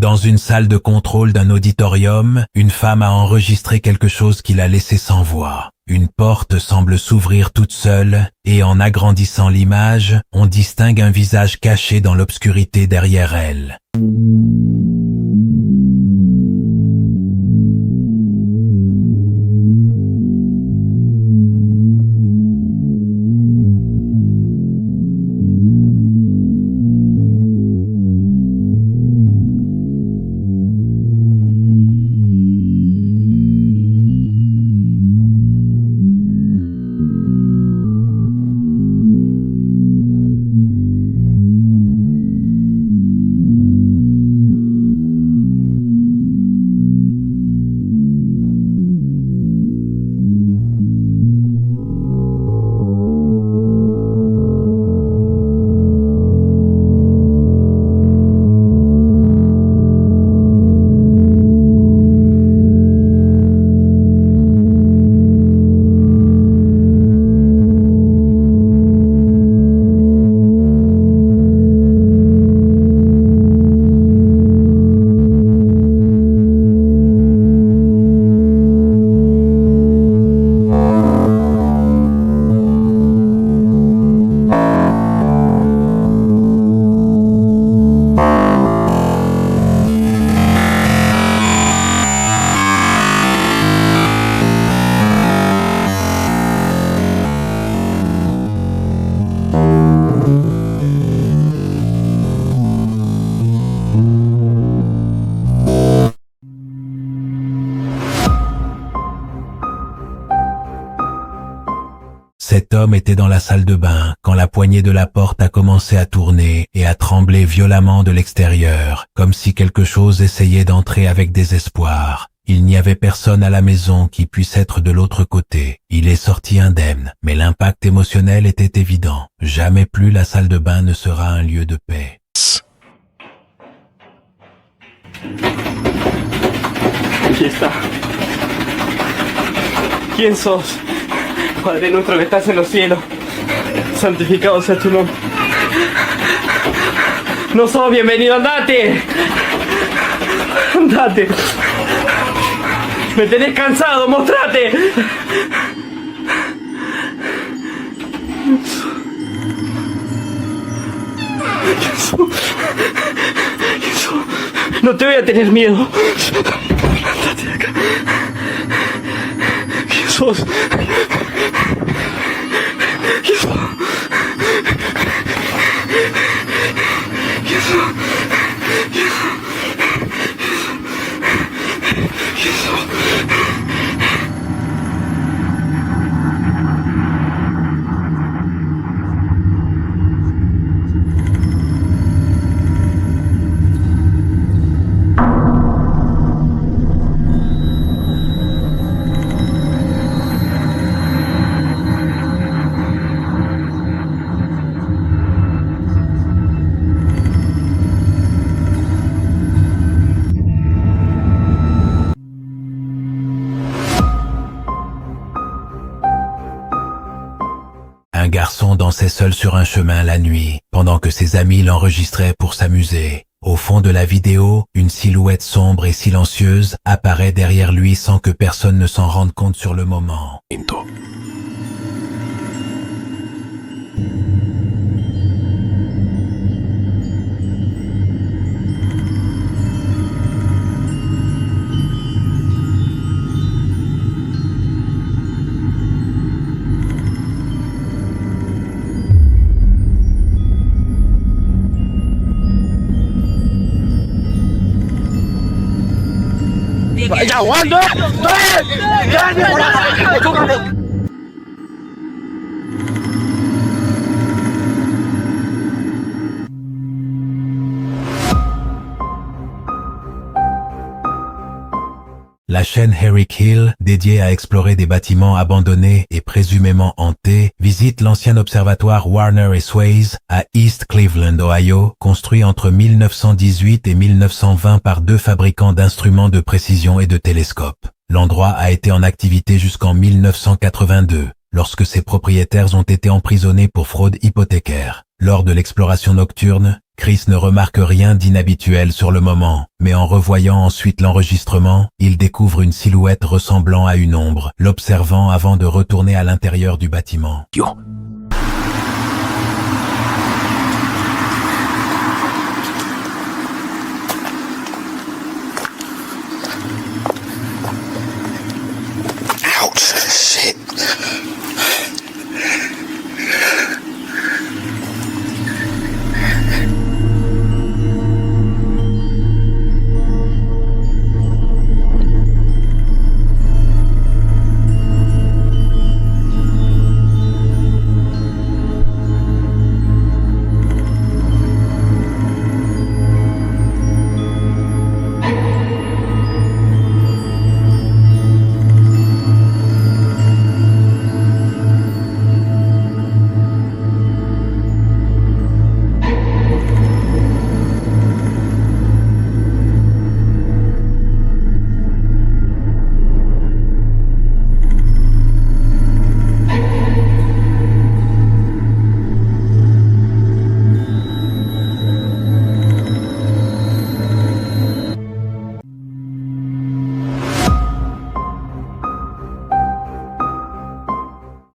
Dans une salle de contrôle d'un auditorium, une femme a enregistré quelque chose qui l'a laissé sans voix. Une porte semble s'ouvrir toute seule, et en agrandissant l'image, on distingue un visage caché dans l'obscurité derrière elle. Cet homme était dans la salle de bain quand la poignée de la porte a commencé à tourner et à trembler violemment de l'extérieur, comme si quelque chose essayait d'entrer avec désespoir. Il n'y avait personne à la maison qui puisse être de l'autre côté. Il est sorti indemne, mais l'impact émotionnel était évident. Jamais plus la salle de bain ne sera un lieu de paix. Aquí está. ¿Quién sos? Padre nuestro que estás en los cielos, santificado sea tu nombre. No sos bienvenido, andate. Andate. Me tenés cansado, mostrate. No te voy a tener miedo. Andate de acá. ¿Quién sos? ¿Quién sos? ¿Quién sos? ¿Quién sos? ¿Quién sos? Un garçon dansait seul sur un chemin la nuit, pendant que ses amis l'enregistraient pour s'amuser. Au fond de la vidéo, une silhouette sombre et silencieuse apparaît derrière lui sans que personne ne s'en rende compte sur le moment. ¡Vaya, aguanta! La chaîne Herrick Hill, dédiée à explorer des bâtiments abandonnés et présumément hantés, visite l'ancien observatoire Warner et Swayze à East Cleveland, Ohio, construit entre 1918 et 1920 par deux fabricants d'instruments de précision et de télescopes. L'endroit a été en activité jusqu'en 1982, lorsque ses propriétaires ont été emprisonnés pour fraude hypothécaire. Lors de l'exploration nocturne, Chris ne remarque rien d'inhabituel sur le moment, mais en revoyant ensuite l'enregistrement, il découvre une silhouette ressemblant à une ombre, l'observant avant de retourner à l'intérieur du bâtiment. Ouch, shit.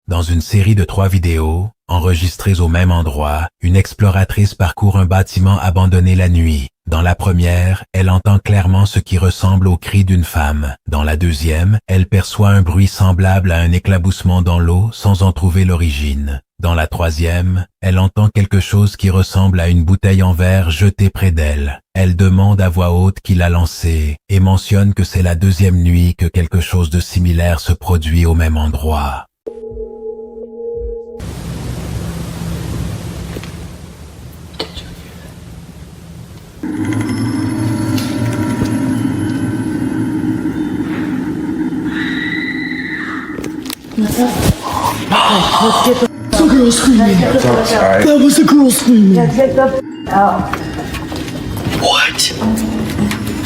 Dans une série de 3 vidéos, enregistrées au même endroit, une exploratrice parcourt un bâtiment abandonné la nuit. Dans la première, elle entend clairement ce qui ressemble au cri d'une femme. Dans la deuxième, elle perçoit un bruit semblable à un éclaboussement dans l'eau sans en trouver l'origine. Dans la troisième, elle entend quelque chose qui ressemble à une bouteille en verre jetée près d'elle. Elle demande à voix haute qui l'a lancée et mentionne que c'est la deuxième nuit que quelque chose de similaire se produit au même endroit. The girl screaming. Sorry. That was a girl screaming. Get the out. What?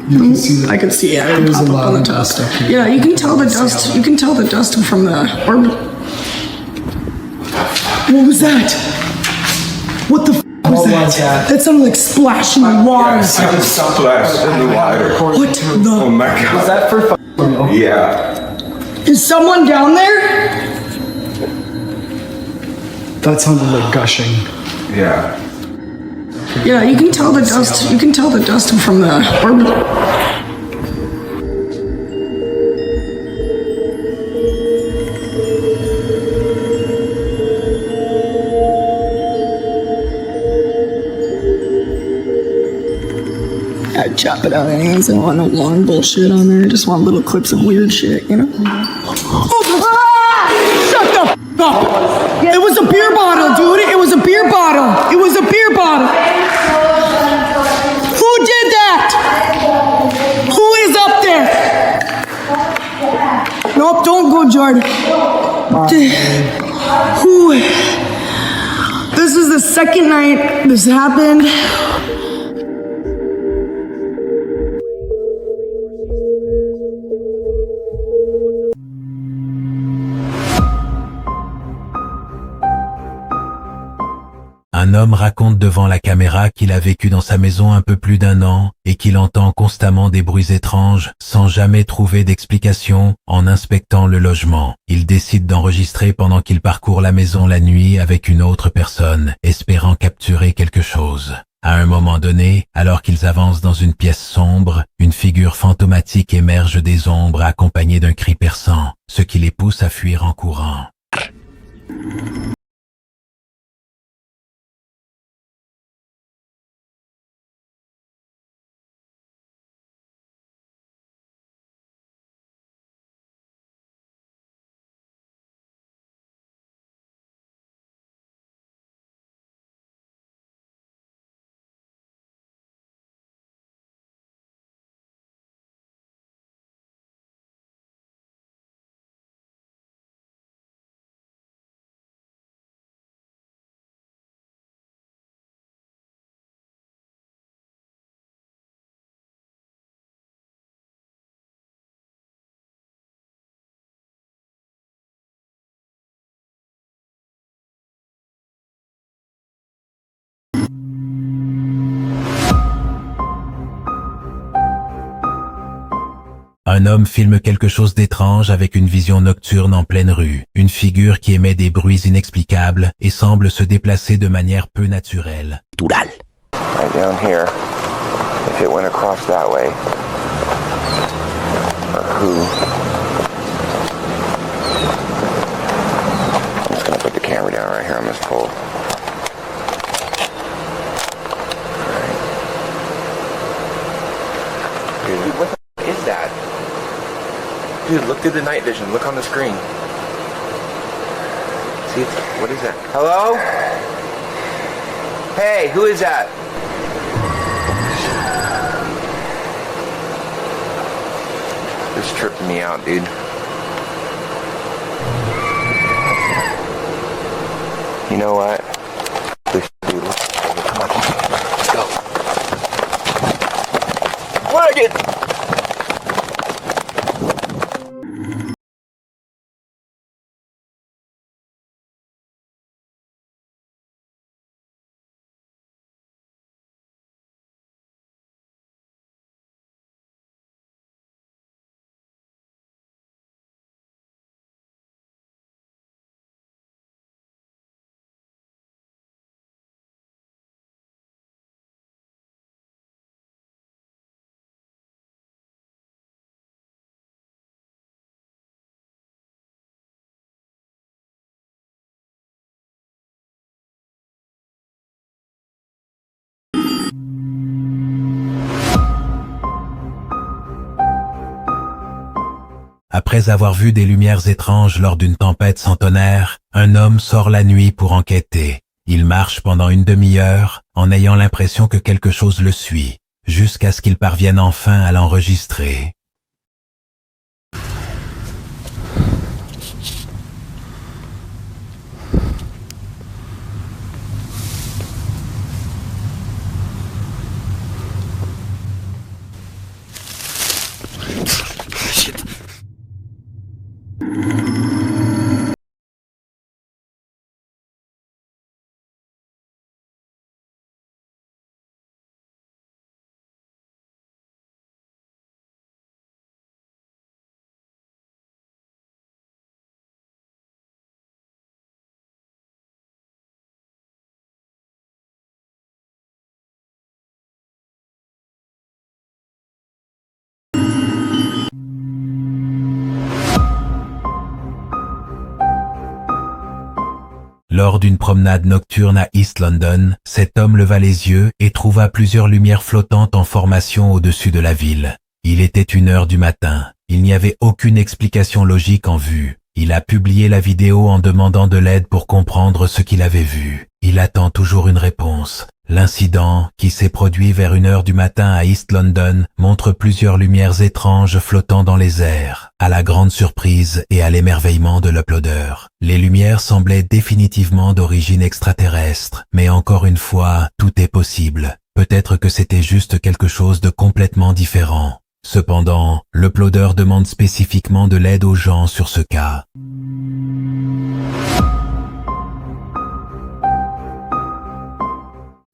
You can see that I can see it. there's a Pop up lot on the of dust. dust up here. Yeah, you can tell the dust. You can tell the dust from the orb. What was that? What the f was What that? was that? That sounded like splashing water. I just splashed in the water. What Oh the? my god. Is that for real? Yeah. Is someone down there? That sounded like gushing. Yeah. Yeah, you can tell the dust. You can tell the dust from the orb. I'd chop it out anyways. I don't want no long bullshit on there. I just want little clips of weird shit, you know? Shut the f up! It was a beer bottle, dude. It was a beer bottle. It was a beer bottle. Who did that? Who is up there? Nope, don't go, Jordan. Who? This is the second night this happened. Un homme raconte devant la caméra qu'il a vécu dans sa maison un peu plus d'1 an et qu'il entend constamment des bruits étranges sans jamais trouver d'explication en inspectant le logement. Il décide d'enregistrer pendant qu'il parcourt la maison la nuit avec une autre personne, espérant capturer quelque chose. À un moment donné, alors qu'ils avancent dans une pièce sombre, une figure fantomatique émerge des ombres accompagnée d'un cri perçant, ce qui les pousse à fuir en courant. Un homme filme quelque chose d'étrange avec une vision nocturne en pleine rue. Une figure qui émet des bruits inexplicables et semble se déplacer de manière peu naturelle. Right down here. If it went across that way. Or who? I'm just gonna put the camera down right here on this pole. Alright. Dude, what the f is that? Dude, look through the night vision. Look on the screen. See, what is that? Hello? Hey, who is that? This tripping me out, dude. You know what? This dude. Come on. Let's go. What I get? Après avoir vu des lumières étranges lors d'une tempête sans tonnerre, un homme sort la nuit pour enquêter. Il marche pendant une demi-heure en ayant l'impression que quelque chose le suit, jusqu'à ce qu'il parvienne enfin à l'enregistrer. Lors d'une promenade nocturne à East London, cet homme leva les yeux et trouva plusieurs lumières flottantes en formation au-dessus de la ville. Il était 1h du matin. Il n'y avait aucune explication logique en vue. Il a publié la vidéo en demandant de l'aide pour comprendre ce qu'il avait vu. Il attend toujours une réponse. L'incident, qui s'est produit vers 1h du matin à East London, montre plusieurs lumières étranges flottant dans les airs, à la grande surprise et à l'émerveillement de l'uploader. Les lumières semblaient définitivement d'origine extraterrestre, mais encore une fois, tout est possible. Peut-être que c'était juste quelque chose de complètement différent. Cependant, l'uploader demande spécifiquement de l'aide aux gens sur ce cas.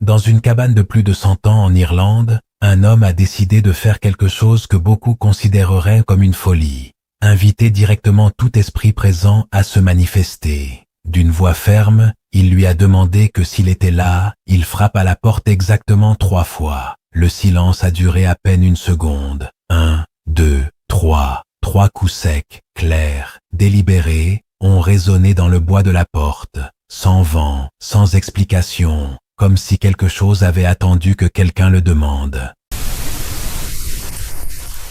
Dans une cabane de plus de 100 ans en Irlande, un homme a décidé de faire quelque chose que beaucoup considéreraient comme une folie. Inviter directement tout esprit présent à se manifester. D'une voix ferme, il lui a demandé que s'il était là, il frappe à la porte exactement 3 fois. Le silence a duré à peine 1 seconde. 1, 2, 3. 3 coups secs, clairs, délibérés, ont résonné dans le bois de la porte, sans vent, sans explication, comme si quelque chose avait attendu que quelqu'un le demande.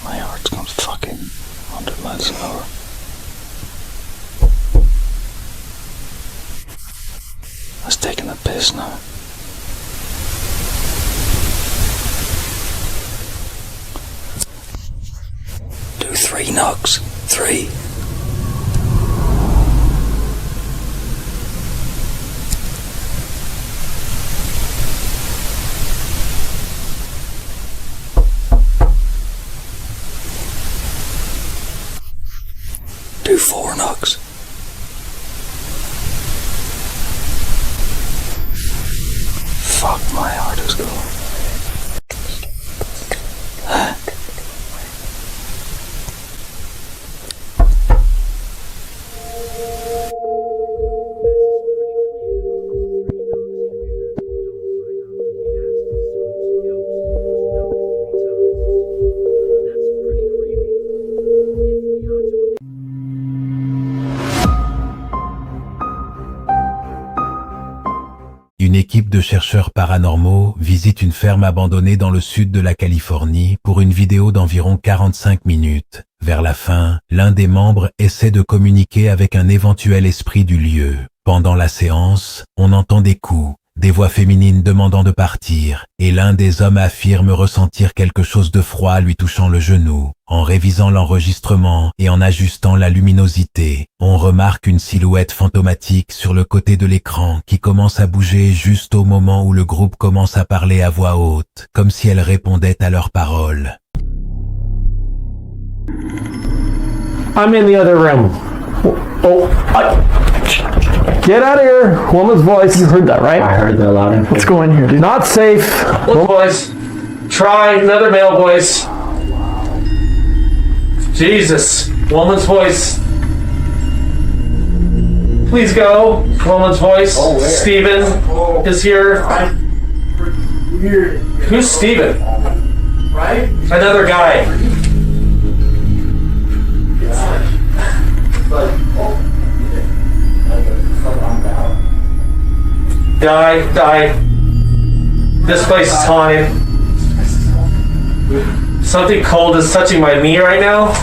My heart's gone fucking 100 miles an hour. I was taking a piss now. Do 3 knocks. 3. Do 4 knocks. Fuck, my heart is going. de chercheurs paranormaux visitent une ferme abandonnée dans le sud de la Californie pour une vidéo d'environ 45 minutes. Vers la fin, l'un des membres essaie de communiquer avec un éventuel esprit du lieu. Pendant la séance, on entend des coups, des voix féminines demandant de partir, et l'un des hommes affirme ressentir quelque chose de froid lui touchant le genou. En révisant l'enregistrement et en ajustant la luminosité, on remarque une silhouette fantomatique sur le côté de l'écran qui commence à bouger juste au moment où le groupe commence à parler à voix haute, comme si elle répondait à leurs paroles. I'm in the other room. Get out of here. Woman's voice. You heard that, right? I heard that loud and clear. Let's go in here, dude. Not safe. Woman's voice. Try another male voice. Jesus. Woman's voice. Please go. Woman's voice. Steven is here. Who's Steven? Right? Another guy. Die. This place is haunted. Something cold is touching my knee right now.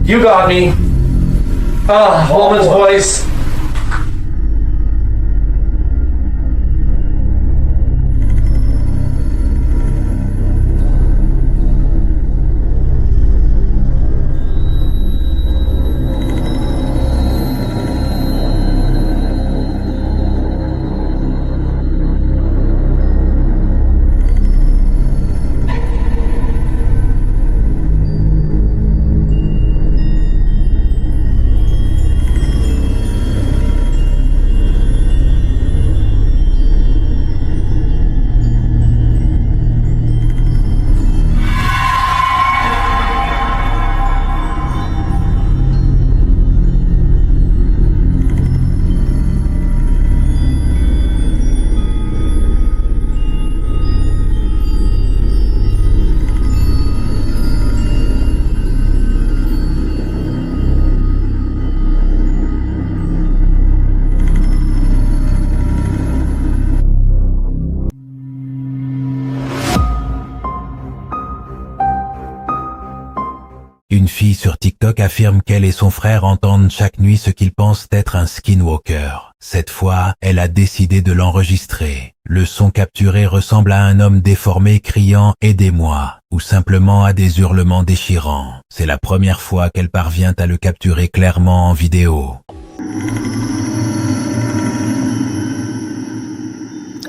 You got me. Woman's voice. Une fille sur TikTok affirme qu'elle et son frère entendent chaque nuit ce qu'ils pensent être un skinwalker. Cette fois, elle a décidé de l'enregistrer. Le son capturé ressemble à un homme déformé criant « Aidez-moi » ou simplement à des hurlements déchirants. C'est la première fois qu'elle parvient à le capturer clairement en vidéo.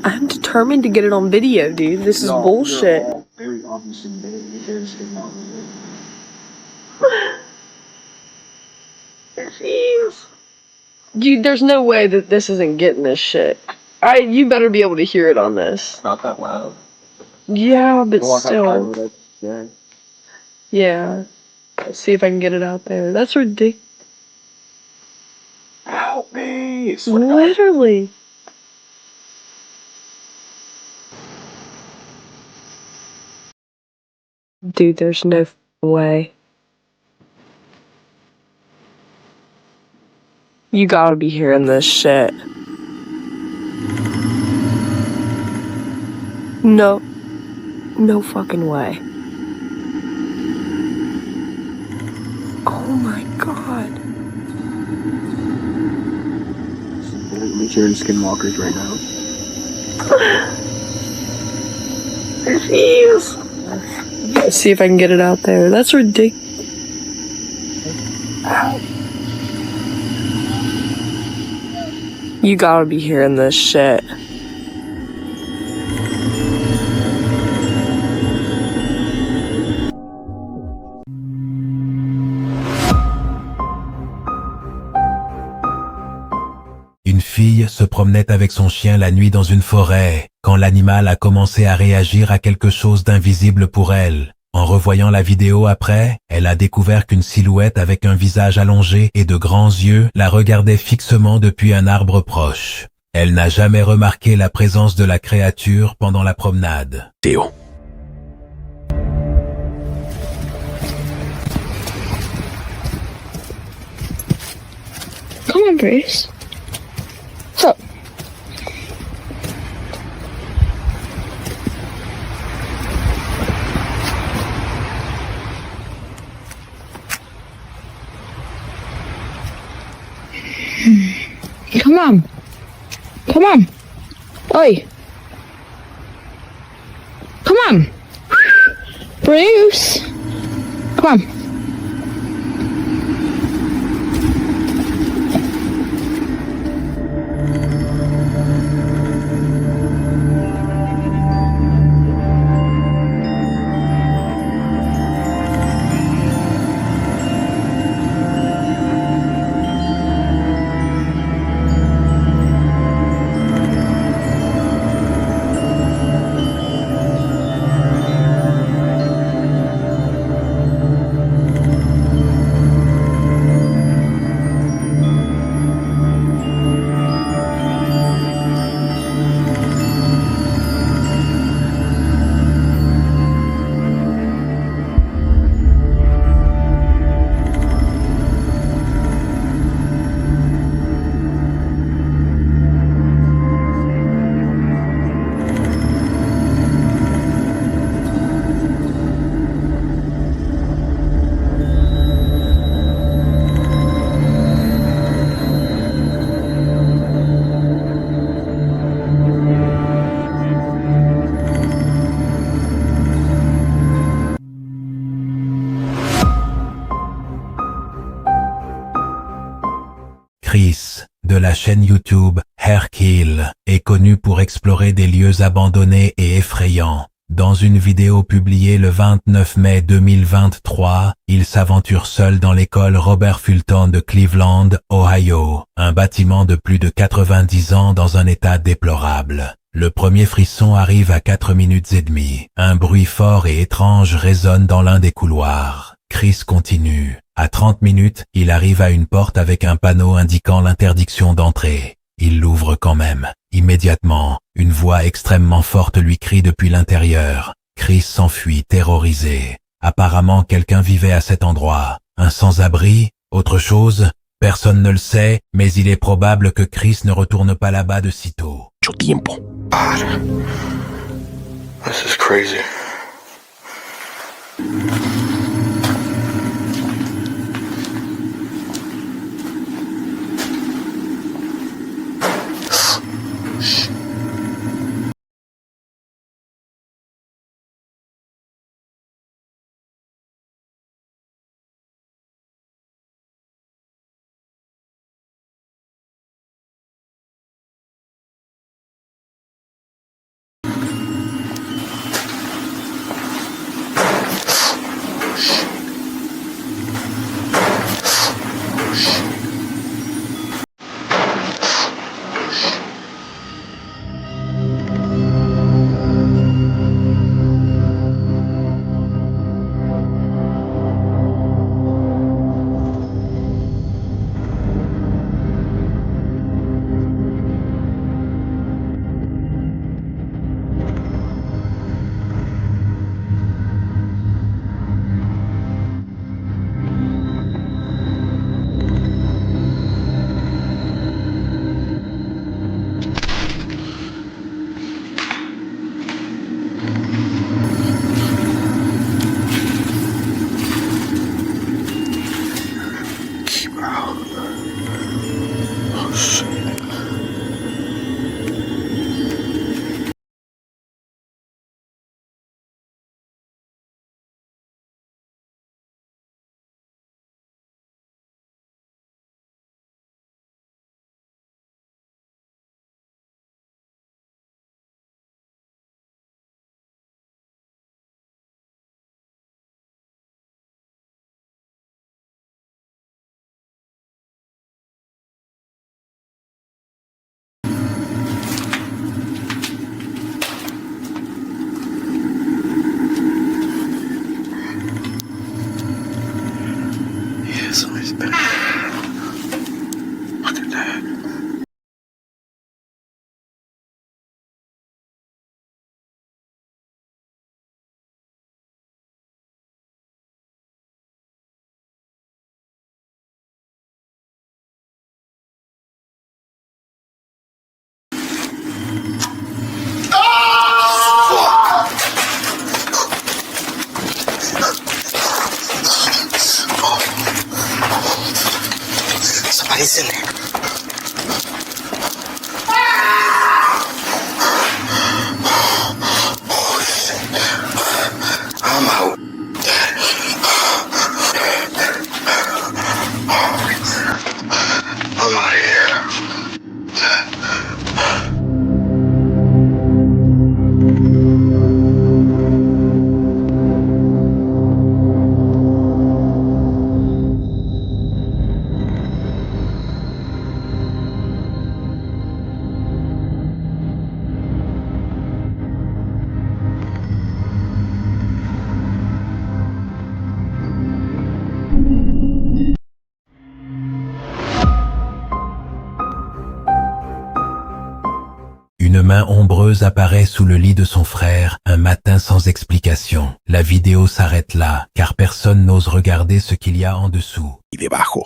I'm determined to get it on video, dude. This is bullshit. Very obviously there's Jeez. Dude, there's no way that this isn't getting this shit. You better be able to hear it on this. not that loud. Yeah, but still. Yeah. Yeah. Let's see if I can get it out there. That's ridiculous. Help me! Literally. Dude, there's no way. You gotta be hearing this shit. No. No fucking way. Oh my god. I'm hearing skinwalkers right now. Jeez. Let's see if I can get it out there. That's ridiculous. You gotta be hearing this shit. Une fille se promenait avec son chien la nuit dans une forêt, quand l'animal a commencé à réagir à quelque chose d'invisible pour elle. En revoyant la vidéo après, elle a découvert qu'une silhouette avec un visage allongé et de grands yeux la regardait fixement depuis un arbre proche. Elle n'a jamais remarqué la présence de la créature pendant la promenade. Deal. Come on, Bruce. What's up? on. Come on. Oi. Come on. Bruce. Come on. Chris, de la chaîne YouTube Herkill, est connu pour explorer des lieux abandonnés et effrayants. Dans une vidéo publiée le 29 mai 2023, il s'aventure seul dans l'école Robert Fulton de Cleveland, Ohio, un bâtiment de plus de 90 ans dans un état déplorable. Le premier frisson arrive à 4 minutes et demie. Un bruit fort et étrange résonne dans l'un des couloirs. Chris continue. À 30 minutes, il arrive à une porte avec un panneau indiquant l'interdiction d'entrer. Il l'ouvre quand même. Immédiatement, une voix extrêmement forte lui crie depuis l'intérieur. Chris s'enfuit, terrorisé. Apparemment, quelqu'un vivait à cet endroit. Un sans-abri? Autre chose? Personne ne le sait, mais il est probable que Chris ne retourne pas là-bas de sitôt. God. This is crazy. main ombreuse apparaît sous le lit de son frère, un matin sans explication. La vidéo s'arrête là, car personne n'ose regarder ce qu'il y a en dessous. Y debajo.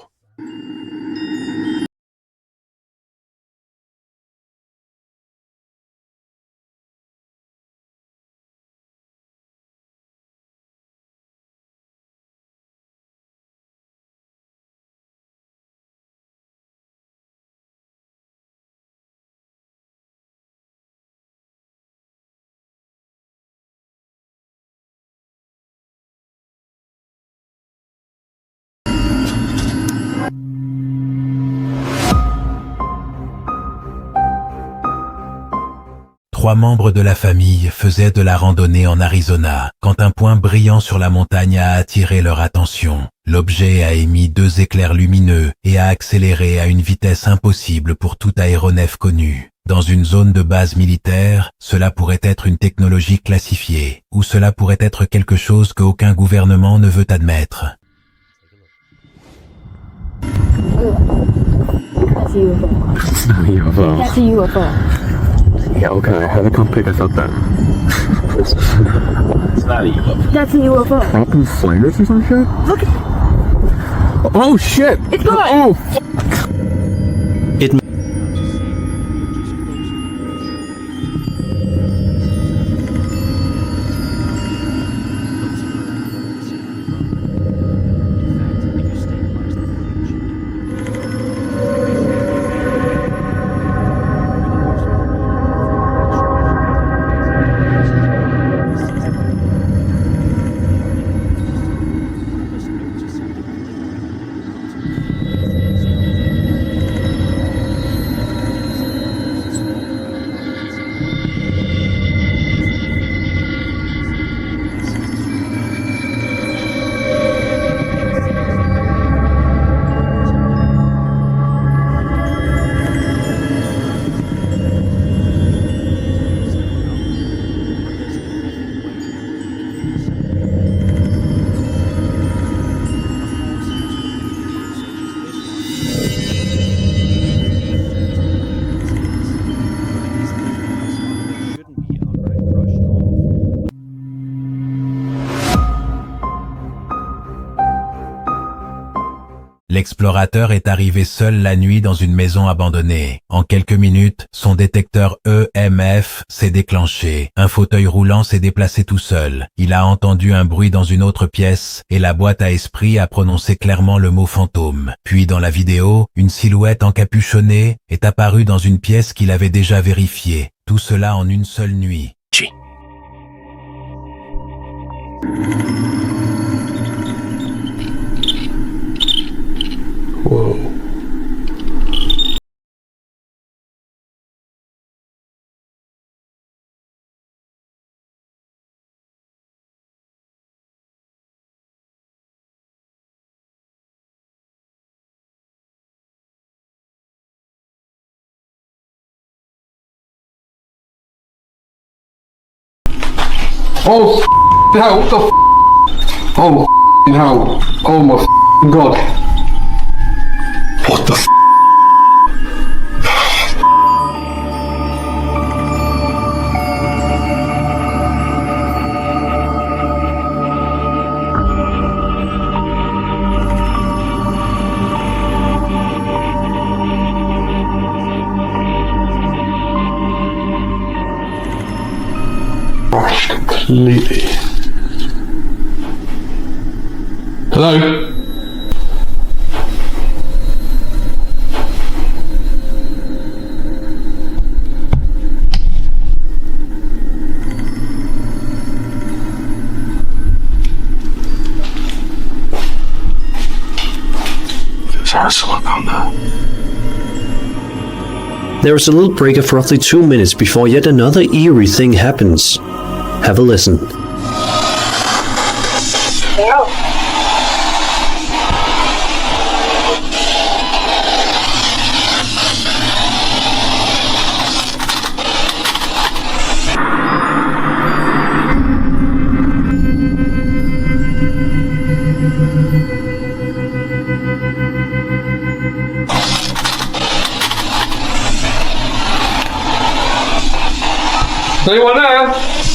Trois membres de la famille faisaient de la randonnée en Arizona quand un point brillant sur la montagne a attiré leur attention. L'objet a émis 2 éclairs lumineux et a accéléré à une vitesse impossible pour tout aéronef connu. Dans une zone de base militaire, cela pourrait être une technologie classifiée, ou cela pourrait être quelque chose qu'aucun gouvernement ne veut admettre. That's a UFO. UFO. That's a UFO. Yeah, okay. Have to come pick us up then. It's not a UFO. That's a UFO. Falcon Flanders or some shit? Look, Oh shit! it's gone. Oh! L'explorateur est arrivé seul la nuit dans une maison abandonnée. En quelques minutes, son détecteur EMF s'est déclenché. Un fauteuil roulant s'est déplacé tout seul. Il a entendu un bruit dans une autre pièce et la boîte à esprit a prononcé clairement le mot fantôme. Puis dans la vidéo, une silhouette encapuchonnée est apparue dans une pièce qu'il avait déjà vérifiée. Tout cela en une seule nuit. Whoa. Oh, hell, what the Oh, hell. Oh my God. What the Completely. Hello? There is a little break of roughly 2 minutes before yet another eerie thing happens. Have a listen. Anyone there?